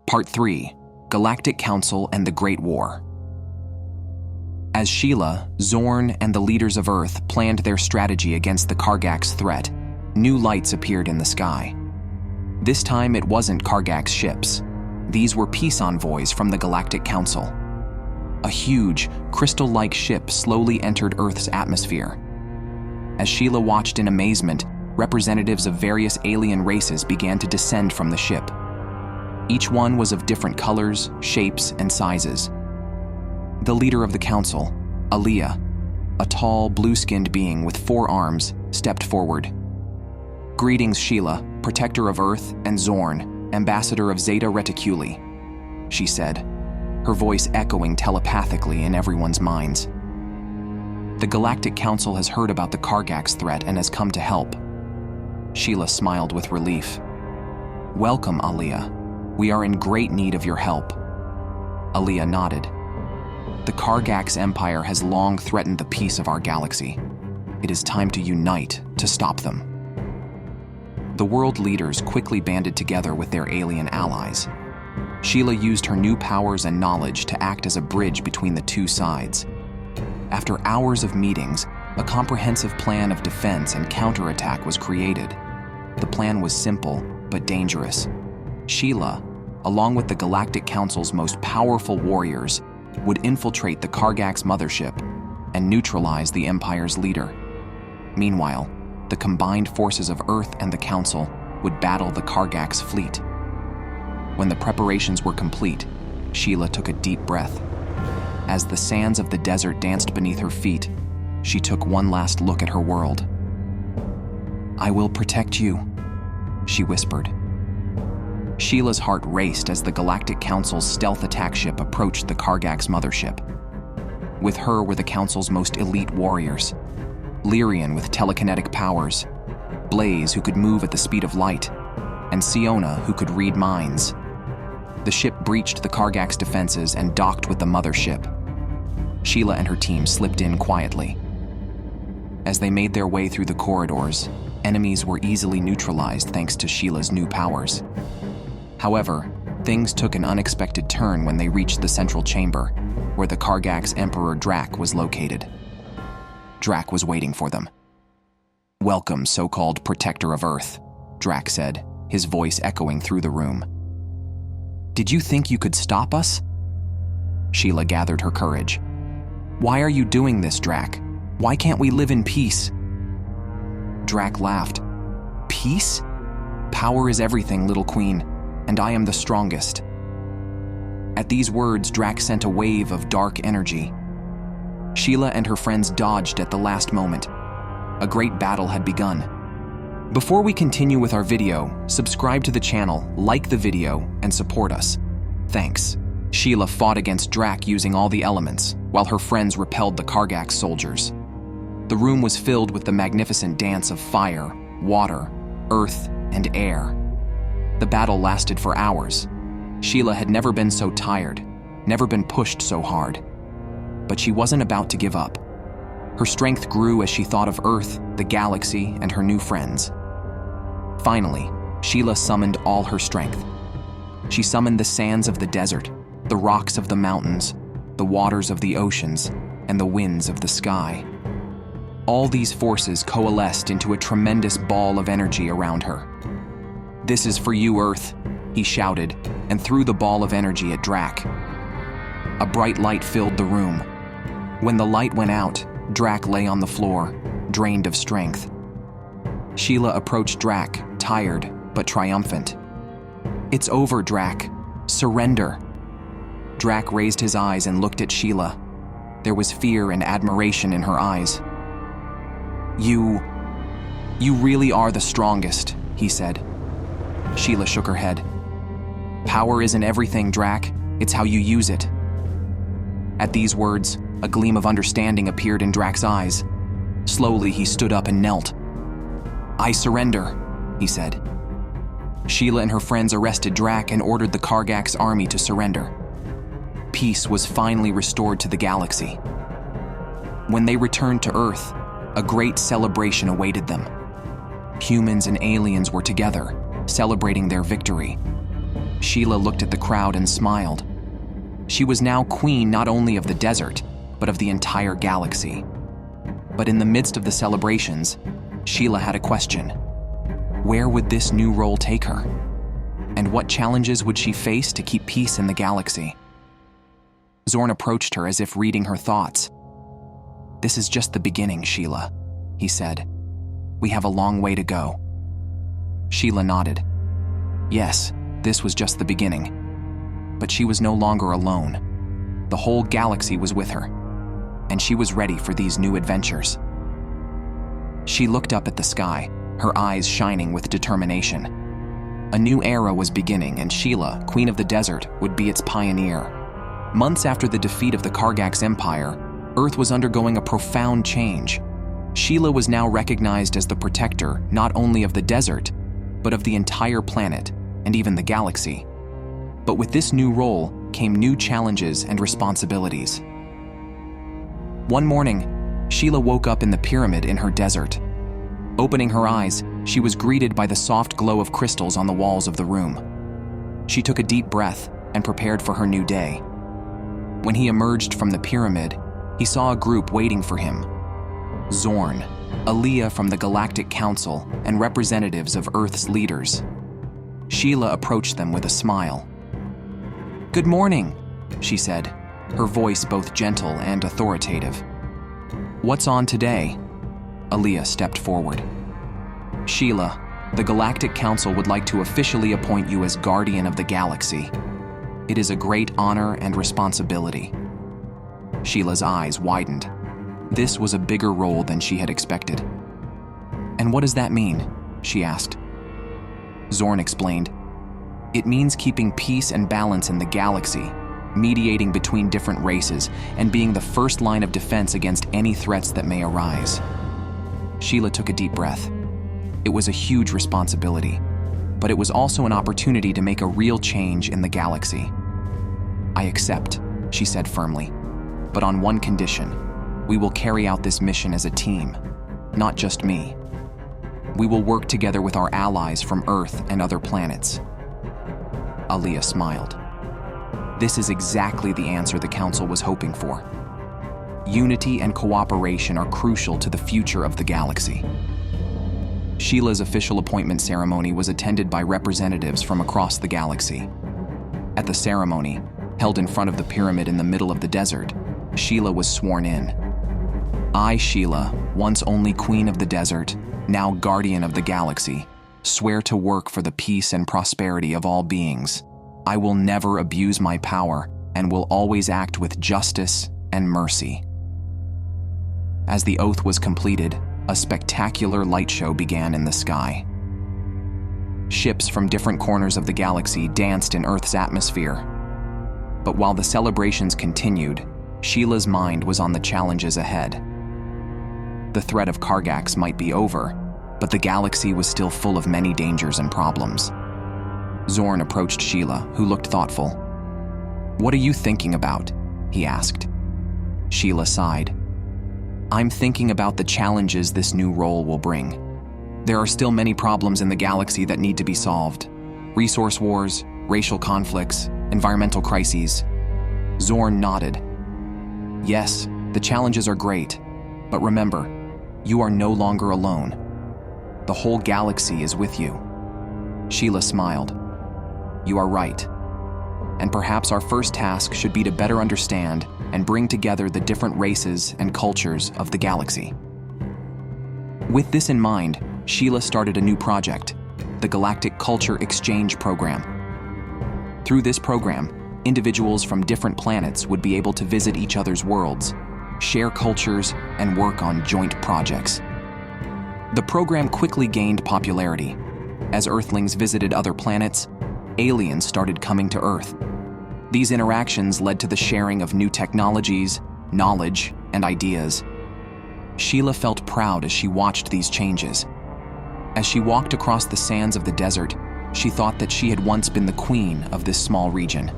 Part 3: Galactic Council and the Great War. As Sheila, Zorn, and the leaders of Earth planned their strategy against the Kargax threat, new lights appeared in the sky. This time it wasn't Kargax ships. These were peace envoys from the Galactic Council. A huge, crystal-like ship slowly entered Earth's atmosphere. As Sheila watched in amazement, representatives of various alien races began to descend from the ship. Each one was of different colors, shapes, and sizes. The leader of the council, Aaliyah, a tall, blue-skinned being with 4 arms, stepped forward. "Greetings, Sheila, protector of Earth, and Zorn, ambassador of Zeta Reticuli," she said, her voice echoing telepathically in everyone's minds. "The Galactic Council has heard about the Kargax threat and has come to help." Sheila smiled with relief. "Welcome, Aaliyah. We are in great need of your help." Aaliyah nodded. "The Kargax Empire has long threatened the peace of our galaxy. It is time to unite to stop them." The world leaders quickly banded together with their alien allies. Sheila used her new powers and knowledge to act as a bridge between the two sides. After hours of meetings, a comprehensive plan of defense and counterattack was created. The plan was simple, but dangerous. Sheila, along with the Galactic Council's most powerful warriors, would infiltrate the Kargax mothership and neutralize the Empire's leader. Meanwhile, the combined forces of Earth and the Council would battle the Kargax fleet. When the preparations were complete, Sheila took a deep breath. As the sands of the desert danced beneath her feet, she took one last look at her world. "I will protect you," she whispered. Sheila's heart raced as the Galactic Council's stealth attack ship approached the Kargax mothership. With her were the Council's most elite warriors: Lyrian with telekinetic powers, Blaze who could move at the speed of light, and Siona who could read minds. The ship breached the Kargax defenses and docked with the mothership. Sheila and her team slipped in quietly. As they made their way through the corridors, enemies were easily neutralized thanks to Sheila's new powers. However, things took an unexpected turn when they reached the central chamber, where the Kargax Emperor Drak was located. Drak was waiting for them. "Welcome, so-called protector of Earth," Drak said, his voice echoing through the room. "Did you think you could stop us?" Sheila gathered her courage. "Why are you doing this, Drak? Why can't we live in peace?" Drak laughed. "Peace? Power is everything, little queen, and I am the strongest." At these words, Drak sent a wave of dark energy. Sheila and her friends dodged at the last moment. A great battle had begun. Before we continue with our video, subscribe to the channel, like the video, and support us. Thanks. Sheila fought against Drak using all the elements, while her friends repelled the Kargax soldiers. The room was filled with the magnificent dance of fire, water, earth, and air. The battle lasted for hours. Sheila had never been so tired, never been pushed so hard. But she wasn't about to give up. Her strength grew as she thought of Earth, the galaxy, and her new friends. Finally, Sheila summoned all her strength. She summoned the sands of the desert, the rocks of the mountains, the waters of the oceans, and the winds of the sky. All these forces coalesced into a tremendous ball of energy around her. "This is for you, Earth," he shouted, and threw the ball of energy at Drak. A bright light filled the room. When the light went out, Drak lay on the floor, drained of strength. Sheila approached Drak, tired but triumphant. "It's over, Drak. Surrender." Drak raised his eyes and looked at Sheila. There was fear and admiration in her eyes. You really are the strongest," he said. Sheila shook her head. "Power isn't everything, Drak. It's how you use it." At these words, a gleam of understanding appeared in Drak's eyes. Slowly, he stood up and knelt. "I surrender," he said. Sheila and her friends arrested Drak and ordered the Kargax army to surrender. Peace was finally restored to the galaxy. When they returned to Earth, a great celebration awaited them. Humans and aliens were together, celebrating their victory. Sheila looked at the crowd and smiled. She was now queen not only of the desert, but of the entire galaxy. But in the midst of the celebrations, Sheila had a question. Where would this new role take her? And what challenges would she face to keep peace in the galaxy? Zorn approached her as if reading her thoughts. "This is just the beginning, Sheila," he said. "We have a long way to go." Sheila nodded. Yes, this was just the beginning. But she was no longer alone. The whole galaxy was with her, and she was ready for these new adventures. She looked up at the sky, her eyes shining with determination. A new era was beginning, and Sheila, Queen of the Desert, would be its pioneer. Months after the defeat of the Kargax Empire, Earth was undergoing a profound change. Sheila was now recognized as the protector not only of the desert, but of the entire planet and even the galaxy. But with this new role came new challenges and responsibilities. One morning, Sheila woke up in the pyramid in her desert. Opening her eyes, she was greeted by the soft glow of crystals on the walls of the room. She took a deep breath and prepared for her new day. When he emerged from the pyramid, he saw a group waiting for him. Zorn, Aaliyah from the Galactic Council, and representatives of Earth's leaders. Sheila approached them with a smile. "Good morning," she said, her voice both gentle and authoritative. "What's on today?" Aaliyah stepped forward. "Sheila, the Galactic Council would like to officially appoint you as Guardian of the Galaxy. It is a great honor and responsibility." Sheila's eyes widened. This was a bigger role than she had expected. "And what does that mean?" she asked. Zorn explained. "It means keeping peace and balance in the galaxy, mediating between different races, and being the first line of defense against any threats that may arise." Sheila took a deep breath. It was a huge responsibility, but it was also an opportunity to make a real change in the galaxy. "I accept," she said firmly, "but on one condition. We will carry out this mission as a team, not just me. We will work together with our allies from Earth and other planets." Aaliyah smiled. This is exactly the answer the Council was hoping for. Unity and cooperation are crucial to the future of the galaxy. Sheila's official appointment ceremony was attended by representatives from across the galaxy. At the ceremony, held in front of the pyramid in the middle of the desert, Sheila was sworn in. "I, Sheila, once only Queen of the Desert, now Guardian of the Galaxy, swear to work for the peace and prosperity of all beings. I will never abuse my power and will always act with justice and mercy." As the oath was completed, a spectacular light show began in the sky. Ships from different corners of the galaxy danced in Earth's atmosphere. But while the celebrations continued, Sheila's mind was on the challenges ahead. The threat of Kargax might be over, but the galaxy was still full of many dangers and problems. Zorn approached Sheila, who looked thoughtful. "What are you thinking about?" he asked. Sheila sighed. "I'm thinking about the challenges this new role will bring. There are still many problems in the galaxy that need to be solved. Resource wars, racial conflicts, environmental crises." Zorn nodded. "Yes, the challenges are great, but remember, you are no longer alone. The whole galaxy is with you." Sheila smiled. "You are right. And perhaps our first task should be to better understand and bring together the different races and cultures of the galaxy." With this in mind, Sheila started a new project, the Galactic Culture Exchange Program. Through this program, individuals from different planets would be able to visit each other's worlds, share cultures, and work on joint projects. The program quickly gained popularity. As Earthlings visited other planets, aliens started coming to Earth. These interactions led to the sharing of new technologies, knowledge, and ideas. Sheila felt proud as she watched these changes. As she walked across the sands of the desert, she thought that she had once been the queen of this small region.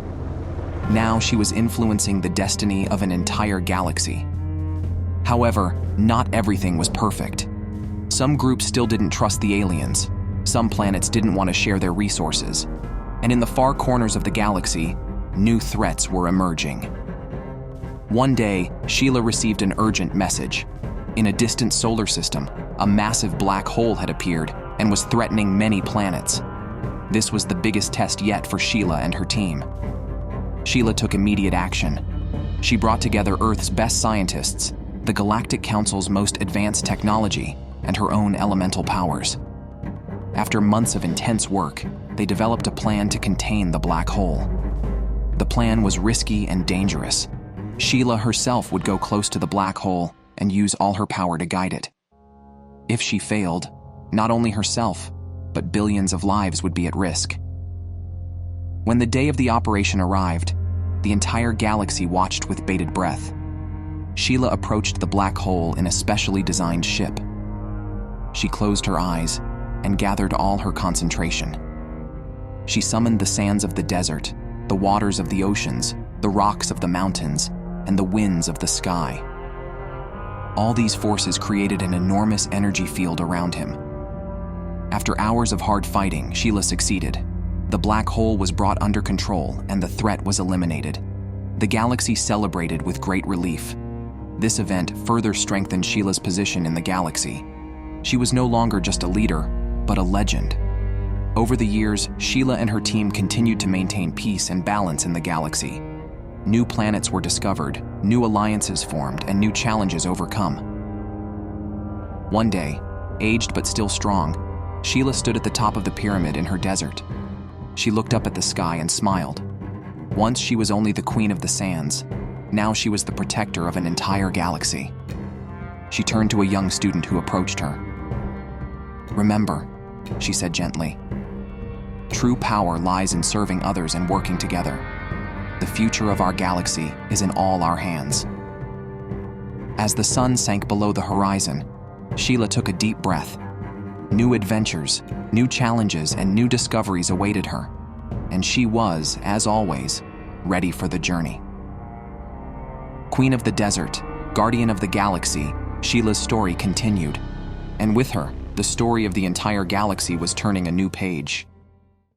Now she was influencing the destiny of an entire galaxy. However, not everything was perfect. Some groups still didn't trust the aliens. Some planets didn't want to share their resources. And in the far corners of the galaxy, new threats were emerging. One day, Sheila received an urgent message. In a distant solar system, a massive black hole had appeared and was threatening many planets. This was the biggest test yet for Sheila and her team. Sheila took immediate action. She brought together Earth's best scientists, the Galactic Council's most advanced technology, and her own elemental powers. After months of intense work, they developed a plan to contain the black hole. The plan was risky and dangerous. Sheila herself would go close to the black hole and use all her power to guide it. If she failed, not only herself, but billions of lives would be at risk. When the day of the operation arrived, the entire galaxy watched with bated breath. Sheila approached the black hole in a specially designed ship. She closed her eyes and gathered all her concentration. She summoned the sands of the desert, the waters of the oceans, the rocks of the mountains, and the winds of the sky. All these forces created an enormous energy field around him. After hours of hard fighting, Sheila succeeded. The black hole was brought under control and the threat was eliminated. The galaxy celebrated with great relief. This event further strengthened Sheila's position in the galaxy. She was no longer just a leader, but a legend. Over the years, Sheila and her team continued to maintain peace and balance in the galaxy. New planets were discovered, new alliances formed, and new challenges overcome. One day, aged but still strong, Sheila stood at the top of the pyramid in her desert. She looked up at the sky and smiled. Once she was only the queen of the sands. Now she was the protector of an entire galaxy. She turned to a young student who approached her. "Remember," she said gently, "true power lies in serving others and working together. The future of our galaxy is in all our hands." As the sun sank below the horizon, Sheila took a deep breath. New adventures, new challenges, and new discoveries awaited her, and she was, as always, ready for the journey. Queen of the desert, guardian of the galaxy, Sheila's story continued, and with her, the story of the entire galaxy was turning a new page.